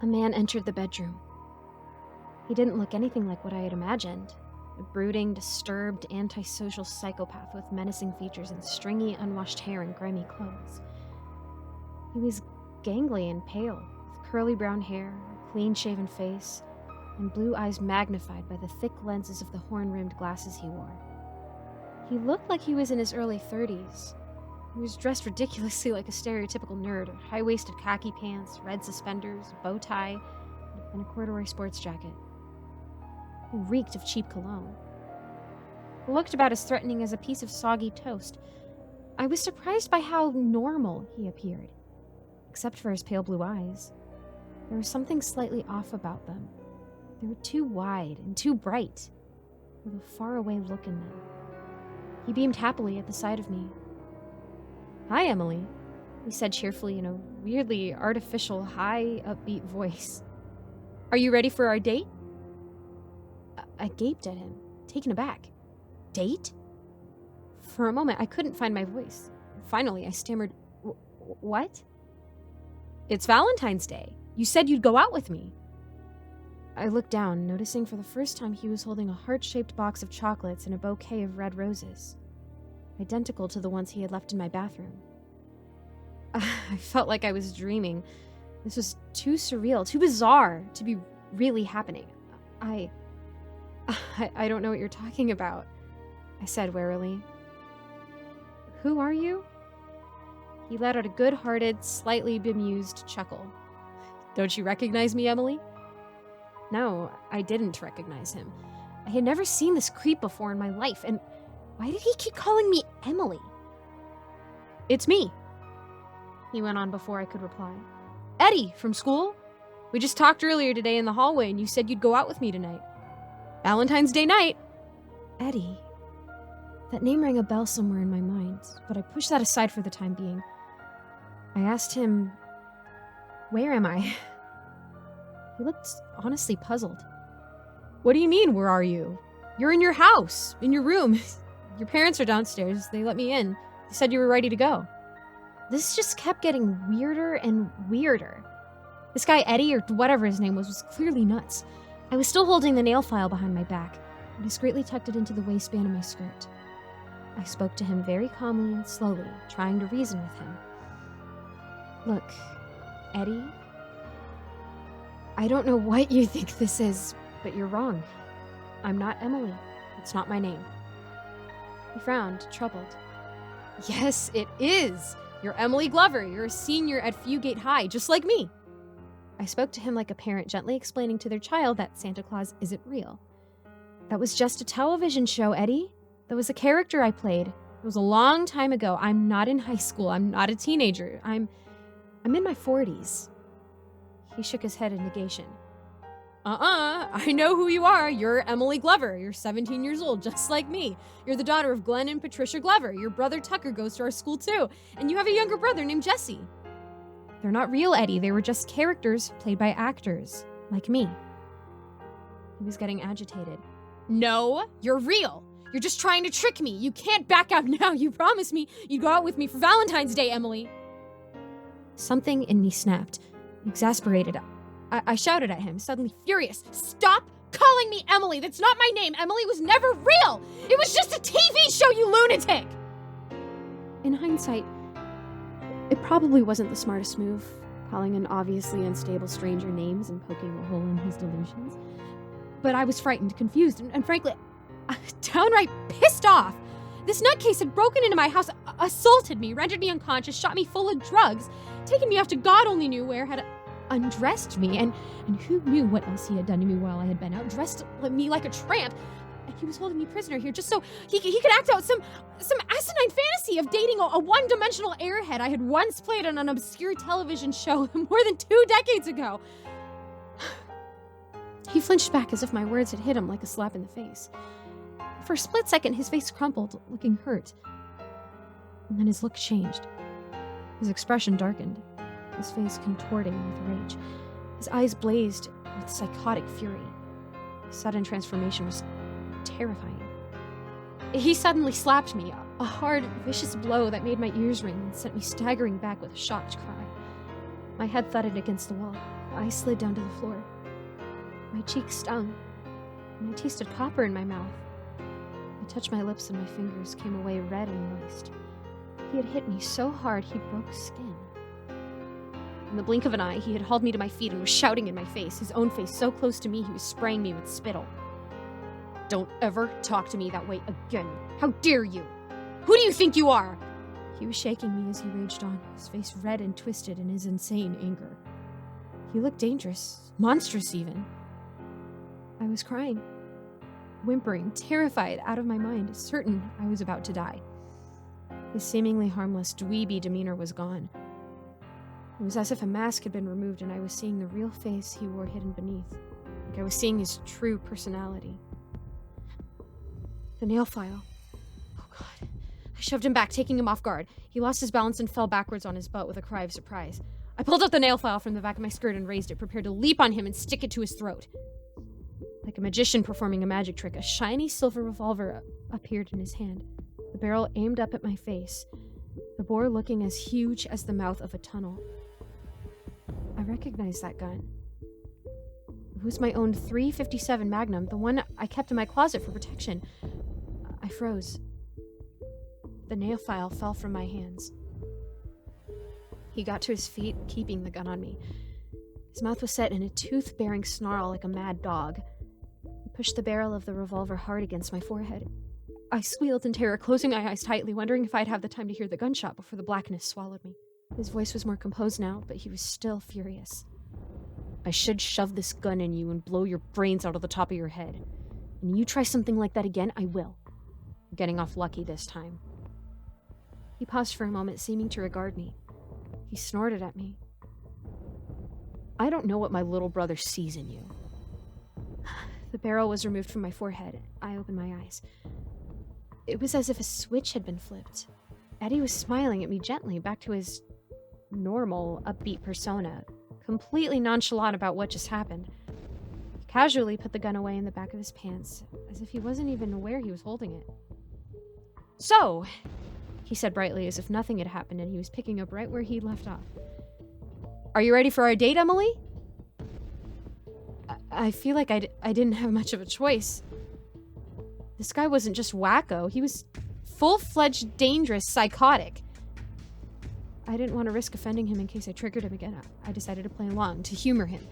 A man entered the bedroom. He didn't look anything like what I had imagined. A brooding, disturbed, antisocial psychopath with menacing features and stringy, unwashed hair and grimy clothes. He was gangly and pale, with curly brown hair, a clean-shaven face, and blue eyes magnified by the thick lenses of the horn-rimmed glasses he wore. He looked like he was in his early 30s. He was dressed ridiculously like a stereotypical nerd, high-waisted khaki pants, red suspenders, a bow tie, and a corduroy sports jacket. He reeked of cheap cologne. He looked about as threatening as a piece of soggy toast. I was surprised by how normal he appeared, except for his pale blue eyes. There was something slightly off about them. They were too wide and too bright, with a faraway look in them. He beamed happily at the sight of me. "Hi, Emily," he said cheerfully in a weirdly artificial, high, upbeat voice. "Are you ready for our date?" I gaped at him, taken aback. "Date?" For a moment, I couldn't find my voice. Finally, I stammered, "What?" "It's Valentine's Day. You said you'd go out with me." I looked down, noticing for the first time he was holding a heart-shaped box of chocolates and a bouquet of red roses, identical to the ones he had left in my bathroom. I felt like I was dreaming. This was too surreal, too bizarre to be really happening. I don't know what you're talking about, I said warily. "Who are you?" He let out a good-hearted, slightly bemused chuckle. "Don't you recognize me, Emily?" No, I didn't recognize him. I had never seen this creep before in my life, and why did he keep calling me Emily? "It's me," he went on before I could reply. "Eddie, from school. We just talked earlier today in the hallway, and you said you'd go out with me tonight. Valentine's Day night." Eddie. That name rang a bell somewhere in my mind, but I pushed that aside for the time being. I asked him, "Where am I?" He looked honestly puzzled. "What do you mean, where are you? You're in your house, in your room. Your parents are downstairs. They let me in. They said you were ready to go." This just kept getting weirder and weirder. This guy Eddie, or whatever his name was clearly nuts. I was still holding the nail file behind my back, and discreetly tucked it into the waistband of my skirt. I spoke to him very calmly and slowly, trying to reason with him. "Look, Eddie, I don't know what you think this is, but you're wrong. I'm not Emily. It's not my name." He frowned, troubled. "Yes, it is. You're Emily Glover. You're a senior at Fugate High, just like me." I spoke to him like a parent gently explaining to their child that Santa Claus isn't real. "That was just a television show, Eddie. That was a character I played. It was a long time ago. I'm not in high school. I'm not a teenager. I'm in my 40s. He shook his head in negation. I know who you are. You're Emily Glover. You're 17 years old, just like me. You're the daughter of Glenn and Patricia Glover. Your brother Tucker goes to our school too. And you have a younger brother named Jesse." "They're not real, Eddie. They were just characters played by actors, like me." He was getting agitated. "No, you're real. You're just trying to trick me. You can't back out now. You promised me you'd go out with me for Valentine's Day, Emily." Something in me snapped. Exasperated, I shouted at him, suddenly furious. "Stop calling me Emily! That's not my name! Emily was never real! It was just a TV show, you lunatic!" In hindsight, it probably wasn't the smartest move, calling an obviously unstable stranger names and poking a hole in his delusions. But I was frightened, confused, and frankly, downright pissed off. This nutcase had broken into my house, assaulted me, rendered me unconscious, shot me full of drugs, taken me off to God only knew where, had undressed me, and who knew what else he had done to me while I had been out, dressed me like a tramp, and he was holding me prisoner here just so he could act out some asinine fantasy of dating a one-dimensional airhead I had once played on an obscure television show more than 2 decades ago. He flinched back as if my words had hit him like a slap in the face. For a split second, his face crumpled, looking hurt. And then his look changed. His expression darkened, his face contorting with rage. His eyes blazed with psychotic fury. His sudden transformation was terrifying. He suddenly slapped me, a hard, vicious blow that made my ears ring and sent me staggering back with a shocked cry. My head thudded against the wall. I slid down to the floor. My cheeks stung, and I tasted copper in my mouth. I touched my lips and my fingers came away red and moist. He had hit me so hard he broke skin. In the blink of an eye, he had hauled me to my feet and was shouting in my face, his own face so close to me he was spraying me with spittle. "Don't ever talk to me that way again. How dare you? Who do you think you are?" He was shaking me as he raged on, his face red and twisted in his insane anger. He looked dangerous, monstrous even. I was crying, whimpering, terrified, out of my mind, certain I was about to die. His seemingly harmless, dweeby demeanor was gone. It was as if a mask had been removed and I was seeing the real face he wore hidden beneath, like I was seeing his true personality. The nail file. Oh God. I shoved him back, taking him off guard. He lost his balance and fell backwards on his butt with a cry of surprise. I pulled out the nail file from the back of my skirt and raised it, prepared to leap on him and stick it to his throat. Like a magician performing a magic trick, a shiny silver revolver appeared in his hand, the barrel aimed up at my face, the bore looking as huge as the mouth of a tunnel. I recognized that gun. It was my own .357 Magnum, the one I kept in my closet for protection. I froze. The nail file fell from my hands. He got to his feet, keeping the gun on me. His mouth was set in a tooth-bearing snarl like a mad dog. He pushed the barrel of the revolver hard against my forehead. I squealed in terror, closing my eyes tightly, wondering if I'd have the time to hear the gunshot before the blackness swallowed me. His voice was more composed now, but he was still furious. "I should shove this gun in you and blow your brains out of the top of your head. And you try something like that again, I will. I'm getting off lucky this time." He paused for a moment, seeming to regard me. He snorted at me. "I don't know what my little brother sees in you." The barrel was removed from my forehead. I opened my eyes. It was as if a switch had been flipped. Eddie was smiling at me gently, back to his normal, upbeat persona, completely nonchalant about what just happened. He casually put the gun away in the back of his pants, as if he wasn't even aware he was holding it. "So," he said brightly, as if nothing had happened and he was picking up right where he'd left off. "Are you ready for our date, Emily?" I feel like I didn't have much of a choice. This guy wasn't just wacko, he was full-fledged, dangerous, psychotic. I didn't want to risk offending him in case I triggered him again. I decided to play along, to humor him.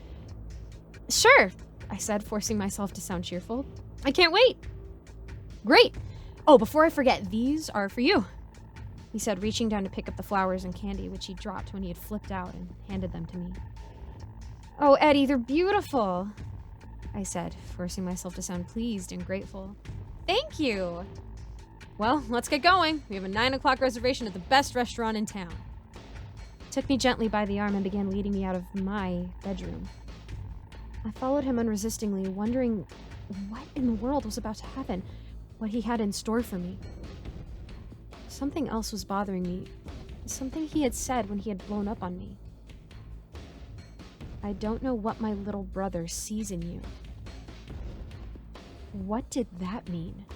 "Sure," I said, forcing myself to sound cheerful. "I can't wait." "Great. Oh, before I forget, these are for you," he said, reaching down to pick up the flowers and candy, which he dropped when he had flipped out and handed them to me. "Oh, Eddie, they're beautiful," I said, forcing myself to sound pleased and grateful. "Thank you." "Well, let's get going. We have a 9 o'clock reservation at the best restaurant in town." He took me gently by the arm and began leading me out of my bedroom. I followed him unresistingly, wondering what in the world was about to happen, what he had in store for me. Something else was bothering me, something he had said when he had blown up on me. "I don't know what my little brother sees in you." What did that mean?